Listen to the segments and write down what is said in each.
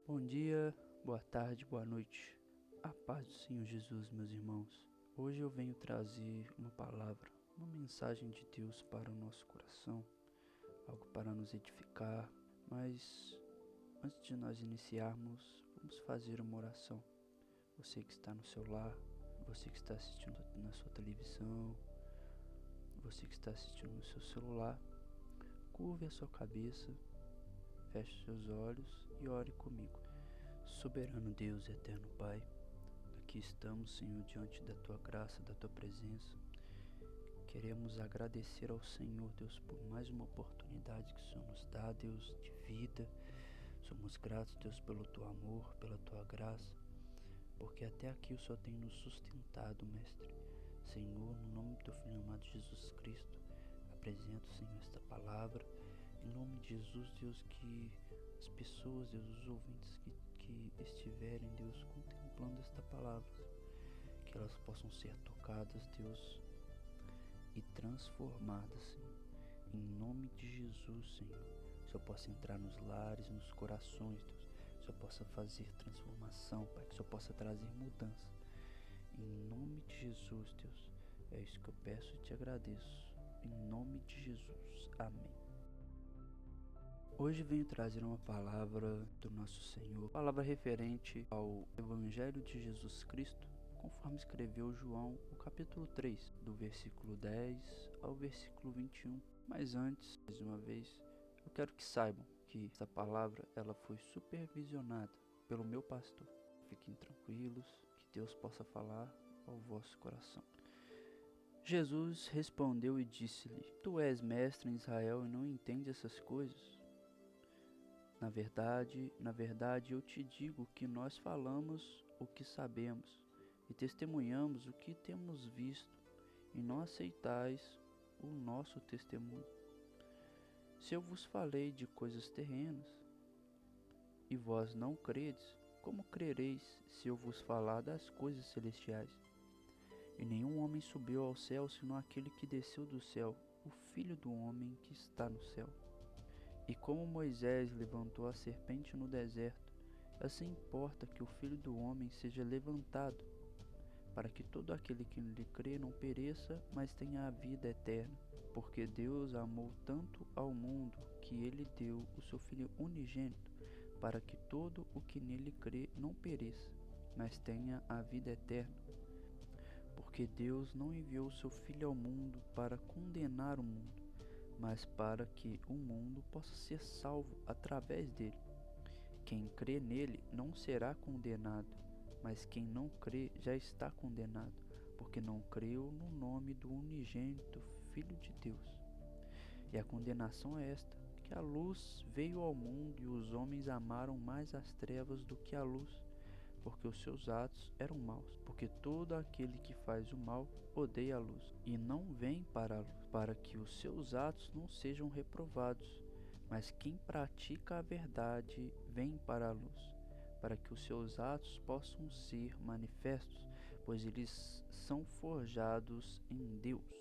Bom dia, boa tarde, boa noite. A paz do Senhor Jesus, meus irmãos. Hoje eu venho trazer uma palavra, uma mensagem de Deus para o nosso coração, algo para nos edificar. Mas antes de nós iniciarmos, vamos fazer uma oração. Você que está no seu lar, você que está assistindo na sua televisão, você que está assistindo no seu celular, curve a sua cabeça, feche seus olhos e ore comigo. Soberano Deus e eterno Pai, aqui estamos, Senhor, diante da Tua graça, da Tua presença. Queremos agradecer ao Senhor, Deus, por mais uma oportunidade que o Senhor nos dá, Deus, de vida. Somos gratos, Deus, pelo Teu amor, pela Tua graça, porque até aqui o Senhor tem nos sustentado, Mestre. Senhor, no nome do Teu Filho amado Jesus Cristo, apresento, Senhor, esta palavra. Em nome de Jesus, Deus, que as pessoas, Deus, os ouvintes que estiverem, Deus, contemplando esta palavra, que elas possam ser tocadas, Deus, e transformadas, Senhor. Em nome de Jesus, Senhor, que o Senhor possa entrar nos lares, nos corações, Deus, que o Senhor possa fazer transformação, Pai, que o Senhor possa trazer mudança. Em nome de Jesus, Deus, é isso que eu peço e te agradeço. Em nome de Jesus. Amém. Hoje venho trazer uma palavra do nosso Senhor, palavra referente ao Evangelho de Jesus Cristo, conforme escreveu João, o capítulo 3, do versículo 10 ao versículo 21. Mas antes, mais uma vez, eu quero que saibam que essa palavra ela foi supervisionada pelo meu pastor. Fiquem tranquilos, que Deus possa falar ao vosso coração. Jesus respondeu e disse-lhe: Tu és mestre em Israel e não entendes essas coisas? Na verdade, eu te digo que nós falamos o que sabemos e testemunhamos o que temos visto, e não aceitais o nosso testemunho. Se eu vos falei de coisas terrenas, e vós não credes, como crereis se eu vos falar das coisas celestiais? E nenhum homem subiu ao céu, senão aquele que desceu do céu, o Filho do homem que está no céu. E como Moisés levantou a serpente no deserto, assim importa que o Filho do homem seja levantado, para que todo aquele que lhe crê não pereça, mas tenha a vida eterna. Porque Deus amou tanto ao mundo que ele deu o seu Filho unigênito, para que todo o que nele crê não pereça, mas tenha a vida eterna. Porque Deus não enviou o seu Filho ao mundo para condenar o mundo, mas para que o mundo possa ser salvo através dele. Quem crê nele não será condenado, mas quem não crê já está condenado, porque não creu no nome do unigênito Filho de Deus. E a condenação é esta, que a luz veio ao mundo e os homens amaram mais as trevas do que a luz, porque os seus atos eram maus. Porque todo aquele que faz o mal odeia a luz, e não vem para a luz, para que os seus atos não sejam reprovados. Mas quem pratica a verdade vem para a luz, para que os seus atos possam ser manifestos, pois eles são forjados em Deus.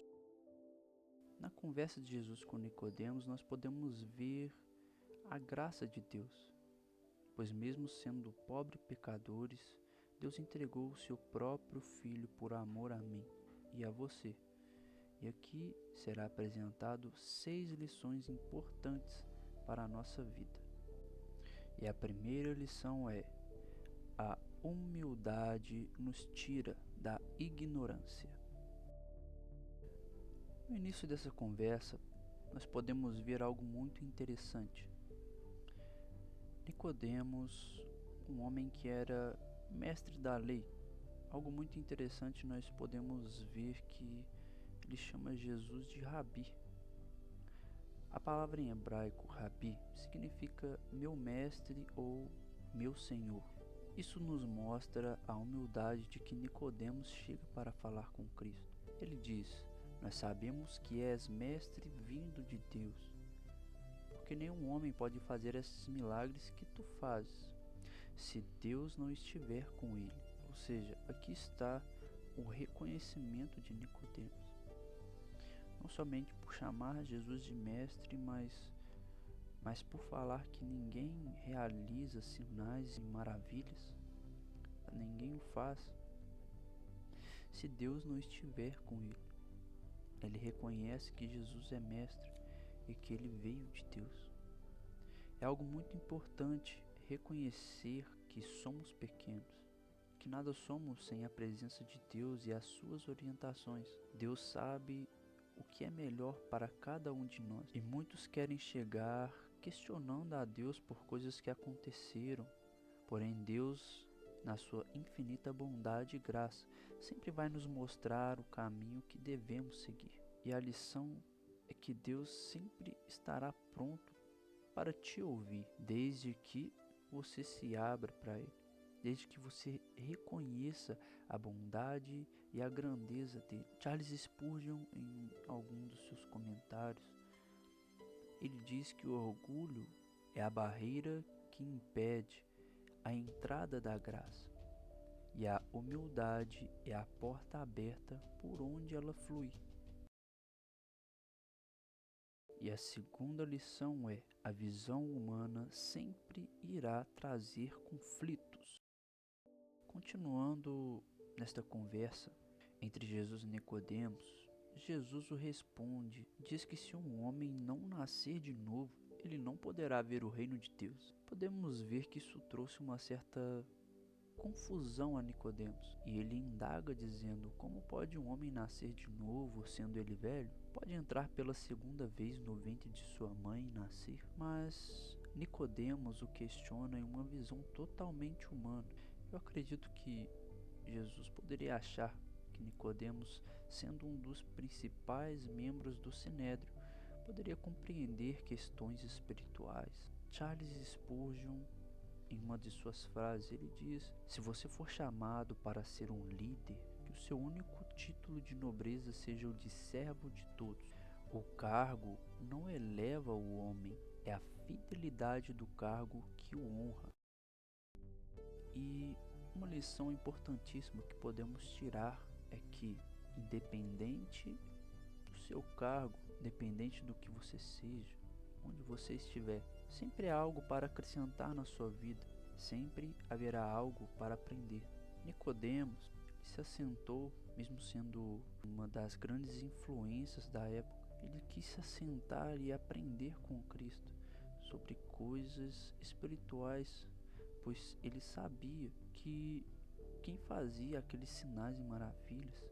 Na conversa de Jesus com Nicodemos, nós podemos ver a graça de Deus. Pois mesmo sendo pobres pecadores, Deus entregou o seu próprio Filho por amor a mim e a você. E aqui será apresentado 6 lições importantes para a nossa vida. E a primeira lição é: a humildade nos tira da ignorância. No início dessa conversa, nós podemos ver algo muito interessante. Nicodemos, um homem que era mestre da lei. Algo muito interessante, nós podemos ver que ele chama Jesus de Rabi. A palavra em hebraico, Rabi, significa meu mestre ou meu senhor. Isso nos mostra a humildade de que Nicodemos chega para falar com Cristo. Ele diz: nós sabemos que és mestre vindo de Deus, porque nenhum homem pode fazer esses milagres que tu fazes, se Deus não estiver com ele. Ou seja, aqui está o reconhecimento de Nicodemos. Não somente por chamar Jesus de mestre, mas Mas por falar que ninguém realiza sinais e maravilhas, ninguém o faz, se Deus não estiver com ele. Ele reconhece que Jesus é mestre e que ele veio de Deus. É algo muito importante reconhecer que somos pequenos, que nada somos sem a presença de Deus e as suas orientações. Deus sabe o que é melhor para cada um de nós. E muitos querem chegar questionando a Deus por coisas que aconteceram. Porém, Deus, na sua infinita bondade e graça, sempre vai nos mostrar o caminho que devemos seguir. E a lição é que Deus sempre estará pronto para te ouvir, desde que você se abra para Ele, desde que você reconheça a bondade e a grandeza dele. Charles Spurgeon, em algum dos seus comentários, ele diz que o orgulho é a barreira que impede a entrada da graça, e a humildade é a porta aberta por onde ela flui. E a segunda lição é: a visão humana sempre irá trazer conflitos. Continuando nesta conversa entre Jesus e Nicodemos, Jesus o responde, diz que se um homem não nascer de novo, ele não poderá ver o reino de Deus. Podemos ver que isso trouxe uma certa confusão a Nicodemos, e ele indaga dizendo: como pode um homem nascer de novo, sendo ele velho? Pode entrar pela segunda vez no ventre de sua mãe e nascer? Mas Nicodemos o questiona em uma visão totalmente humana. Eu acredito que Jesus poderia achar que Nicodemos, sendo um dos principais membros do Sinédrio, poderia compreender questões espirituais. Charles Spurgeon, em uma de suas frases, ele diz: se você for chamado para ser um líder, que o seu único título de nobreza seja o de servo de todos. O cargo não eleva o homem, é a fidelidade do cargo que o honra. E uma lição importantíssima que podemos tirar é que, independente do seu cargo, independente do que você seja, onde você estiver, sempre há algo para acrescentar na sua vida, sempre haverá algo para aprender. Nicodemos se assentou, mesmo sendo uma das grandes influências da época, ele quis se assentar e aprender com Cristo sobre coisas espirituais, pois ele sabia que quem fazia aqueles sinais e maravilhas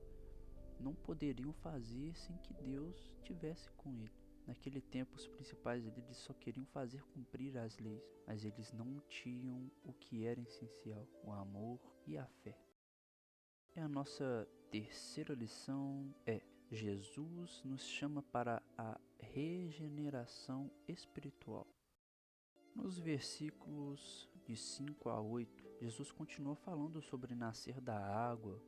não poderiam fazer sem que Deus estivesse com ele. Naquele tempo, os principais líderes só queriam fazer cumprir as leis, mas eles não tinham o que era essencial: o amor e a fé. E a nossa terceira lição é: Jesus nos chama para a regeneração espiritual. Nos versículos de 5 a 8, Jesus continua falando sobre nascer da água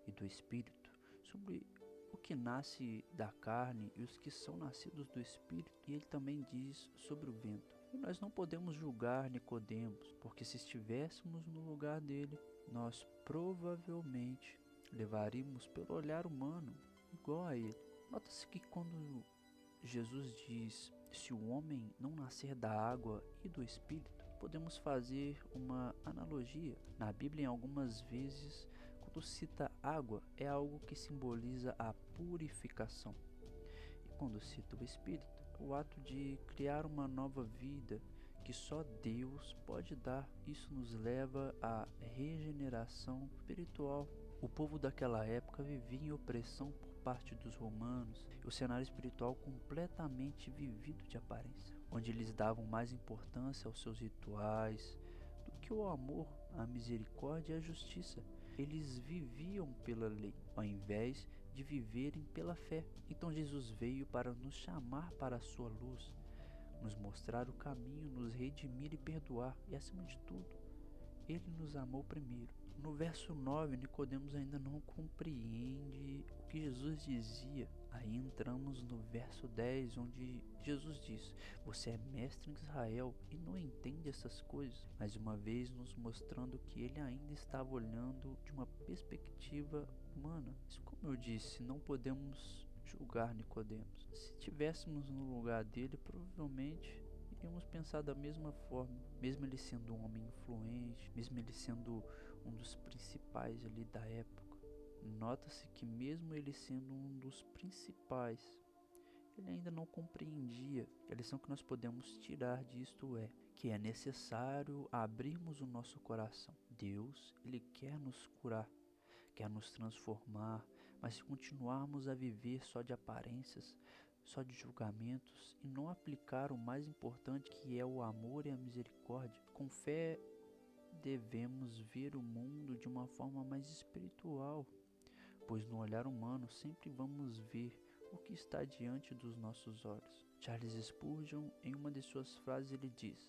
e do Espírito, sobre o que nasce da carne e os que são nascidos do Espírito, e ele também diz sobre o vento. E nós não podemos julgar Nicodemos, porque se estivéssemos no lugar dele, nós provavelmente levaríamos pelo olhar humano igual a ele. Nota-se que quando Jesus diz: se o homem não nascer da água e do Espírito, podemos fazer uma analogia. Na Bíblia, em algumas vezes, quando cita água, é algo que simboliza a purificação. E quando cita o Espírito, o ato de criar uma nova vida que só Deus pode dar. Isso nos leva à regeneração espiritual. O povo daquela época vivia em opressão por parte dos romanos, e o cenário espiritual completamente vivido de aparência, onde eles davam mais importância aos seus rituais do que o amor, a misericórdia e a justiça. Eles viviam pela lei, ao invés de viverem pela fé. Então Jesus veio para nos chamar para a sua luz, nos mostrar o caminho, nos redimir e perdoar, e acima de tudo, ele nos amou primeiro. No verso 9, Nicodemos ainda não compreende o que Jesus dizia. Aí entramos no verso 10, onde Jesus diz: você é mestre em Israel e não entende essas coisas. Mais uma vez nos mostrando que ele ainda estava olhando de uma perspectiva humana. Mas como eu disse, não podemos julgar Nicodemos. Se estivéssemos no lugar dele, provavelmente íamos pensar da mesma forma, mesmo ele sendo um homem influente, mesmo ele sendo um dos principais ali da época. Nota-se que mesmo ele sendo um dos principais, ele ainda não compreendia. A lição que nós podemos tirar disto é que é necessário abrirmos o nosso coração. Deus, ele quer nos curar, quer nos transformar, mas se continuarmos a viver só de aparências, só de julgamentos e não aplicar o mais importante, que é o amor e a misericórdia, com fé devemos ver o mundo de uma forma mais espiritual, pois no olhar humano sempre vamos ver o que está diante dos nossos olhos. Charles Spurgeon, em uma de suas frases, ele diz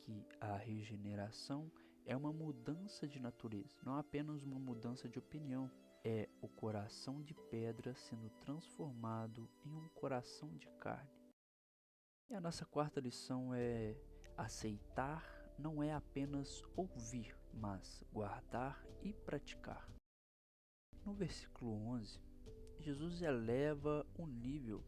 que a regeneração é uma mudança de natureza, não apenas uma mudança de opinião. É o coração de pedra sendo transformado em um coração de carne. E a nossa quarta lição é: aceitar não é apenas ouvir, mas guardar e praticar. No versículo 11, Jesus eleva o nível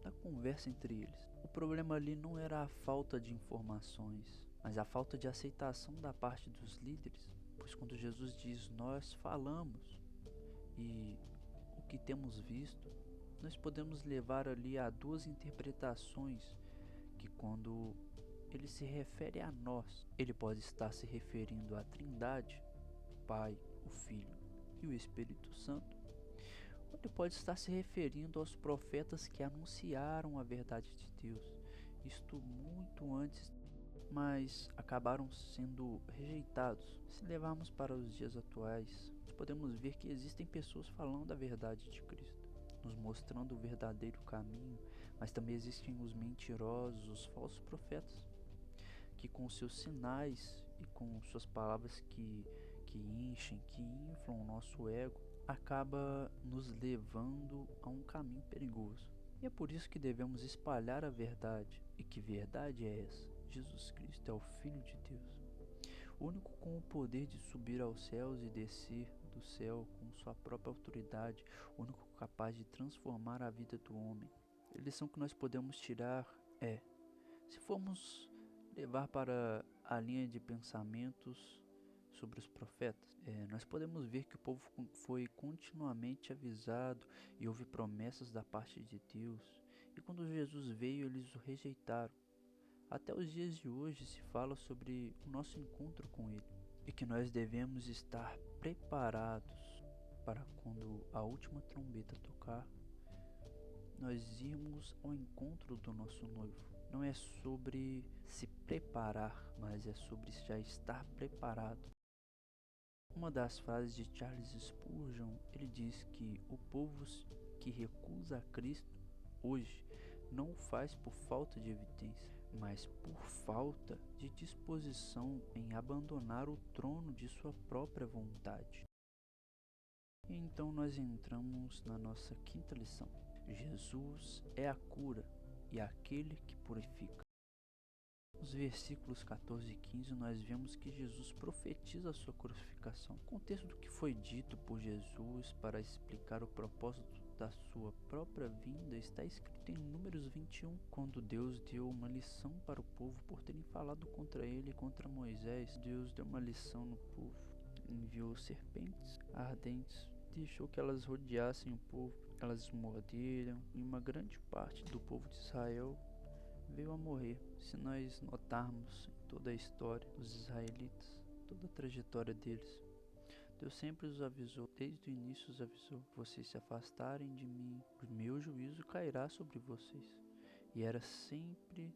da conversa entre eles. O problema ali não era a falta de informações, mas a falta de aceitação da parte dos líderes. Pois quando Jesus diz nós falamos e o que temos visto, nós podemos levar ali a duas interpretações, que quando ele se refere a nós, ele pode estar se referindo à Trindade, o Pai, o Filho e o Espírito Santo, ou ele pode estar se referindo aos profetas que anunciaram a verdade de Deus, isto muito antes, mas acabaram sendo rejeitados. Se levarmos para os dias atuais, nós podemos ver que existem pessoas falando a verdade de Cristo, nos mostrando o verdadeiro caminho, mas também existem os mentirosos, os falsos profetas, que com seus sinais e com suas palavras que enchem, que inflam o nosso ego, acaba nos levando a um caminho perigoso. E é por isso que devemos espalhar a verdade. E que verdade é essa? Jesus Cristo é o Filho de Deus, o único com o poder de subir aos céus e descer do céu com sua própria autoridade, o único capaz de transformar a vida do homem. A lição que nós podemos tirar é: se formos levar para a linha de pensamentos sobre os profetas, nós podemos ver que o povo foi continuamente avisado e houve promessas da parte de Deus, e quando Jesus veio eles o rejeitaram. Até os dias de hoje se fala sobre o nosso encontro com Ele e que nós devemos estar preparados para quando a última trombeta tocar, nós irmos ao encontro do nosso noivo. Não é sobre se preparar, mas é sobre já estar preparado. Uma das frases de Charles Spurgeon, ele diz que o povo que recusa a Cristo hoje não o faz por falta de evidência, mas por falta de disposição em abandonar o trono de sua própria vontade. E então nós entramos na nossa quinta lição. Jesus é a cura e aquele que purifica. Nos versículos 14 e 15 nós vemos que Jesus profetiza a sua crucificação. O contexto do que foi dito por Jesus para explicar o propósito da sua própria vinda está escrito em Números 21, quando Deus deu uma lição para o povo por terem falado contra ele e contra Moisés. Deus deu uma lição no povo, enviou serpentes ardentes, deixou que elas rodeassem o povo, elas morderam e uma grande parte do povo de Israel veio a morrer. Se nós notarmos em toda a história dos israelitas, toda a trajetória deles, Deus sempre os avisou, desde o início os avisou: vocês se afastarem de mim, o meu juízo cairá sobre vocês. E era sempre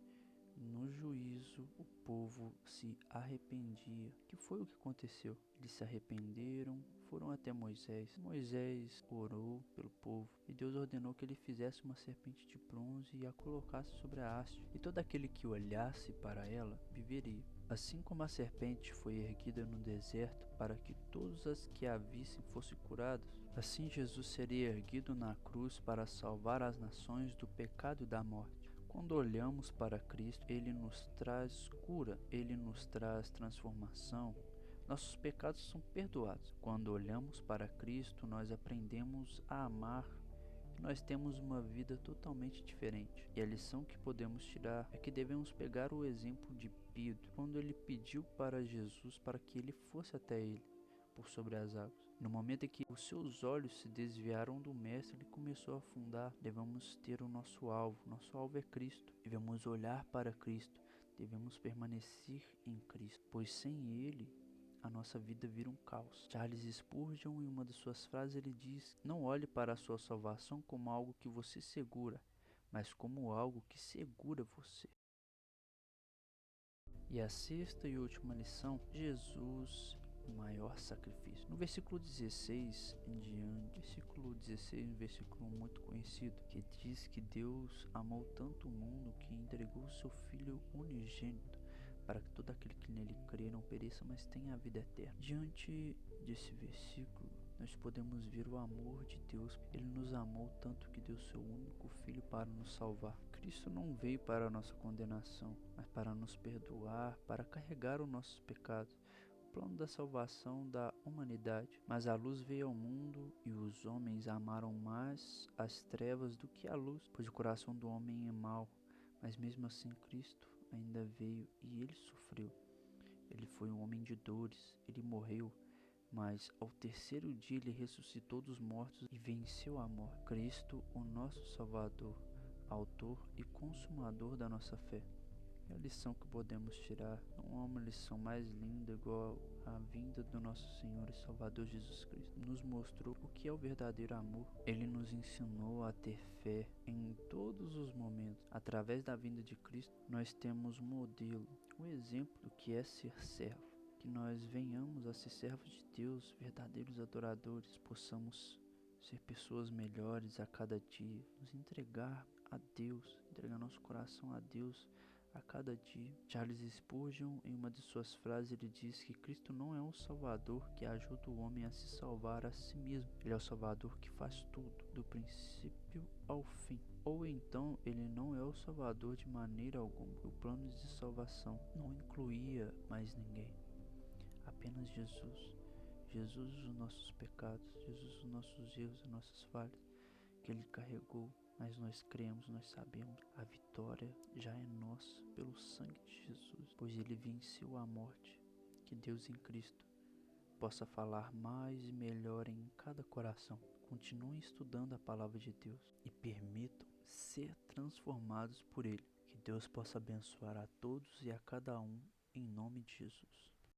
no juízo o povo se arrependia. Que foi o que aconteceu? Eles se arrependeram, foram até Moisés. Moisés orou pelo povo e Deus ordenou que ele fizesse uma serpente de bronze e a colocasse sobre a haste, e todo aquele que olhasse para ela viveria. Assim como a serpente foi erguida no deserto para que todos as que a vissem fossem curados, assim Jesus seria erguido na cruz para salvar as nações do pecado e da morte. Quando olhamos para Cristo, Ele nos traz cura, Ele nos traz transformação, nossos pecados são perdoados. Quando olhamos para Cristo, nós aprendemos a amar nós temos uma vida totalmente diferente. E a lição que podemos tirar é que devemos pegar o exemplo de Pedro, quando ele pediu para Jesus para que ele fosse até ele por sobre as águas. No momento em que os seus olhos se desviaram do mestre, ele começou a afundar. Devemos ter o nosso alvo é Cristo. Devemos olhar para Cristo, devemos permanecer em Cristo, pois sem ele a nossa vida vira um caos. Charles Spurgeon, em uma de suas frases, ele diz: não olhe para a sua salvação como algo que você segura, mas como algo que segura você. E a sexta e última lição: Jesus, o maior sacrifício. No versículo 16 em diante, versículo 16, um versículo muito conhecido, que diz que Deus amou tanto o mundo que entregou o seu Filho unigênito, para que todo aquele que nele crê não pereça, mas tenha a vida eterna. Diante desse versículo, nós podemos ver o amor de Deus. Ele nos amou tanto que deu seu único Filho para nos salvar. Cristo não veio para a nossa condenação, mas para nos perdoar, para carregar os nossos pecados. O plano da salvação da humanidade. Mas a luz veio ao mundo e os homens amaram mais as trevas do que a luz, pois o coração do homem é mau. Mas mesmo assim Cristo ainda veio e ele sofreu. Ele foi um homem de dores, ele morreu, mas ao terceiro dia ele ressuscitou dos mortos e venceu a morte. Cristo, o nosso Salvador, autor e consumador da nossa fé. E a lição que podemos tirar não há uma lição mais linda igual a vinda do nosso Senhor e Salvador Jesus Cristo. Nos mostrou o que é o verdadeiro amor. Ele nos ensinou a ter fé em todos os momentos. Através da vinda de Cristo, nós temos um modelo, um exemplo do que é ser servo. Que nós venhamos a ser servos de Deus, verdadeiros adoradores, possamos ser pessoas melhores a cada dia, nos entregar a Deus, entregar nosso coração a Deus a cada dia. Charles Spurgeon, em uma de suas frases, ele diz que Cristo não é um Salvador que ajuda o homem a se salvar a si mesmo. Ele é o Salvador que faz tudo, do princípio ao fim. Ou então, ele não é o Salvador de maneira alguma. O plano de salvação não incluía mais ninguém, apenas Jesus. Jesus os nossos pecados, Jesus os nossos erros e nossas falhas, que ele carregou. Mas nós cremos, nós sabemos, a vitória já é nossa pelo sangue de Jesus, pois ele venceu a morte. Que Deus em Cristo possa falar mais e melhor em cada coração. Continuem estudando a palavra de Deus e permitam ser transformados por ele. Que Deus possa abençoar a todos e a cada um em nome de Jesus.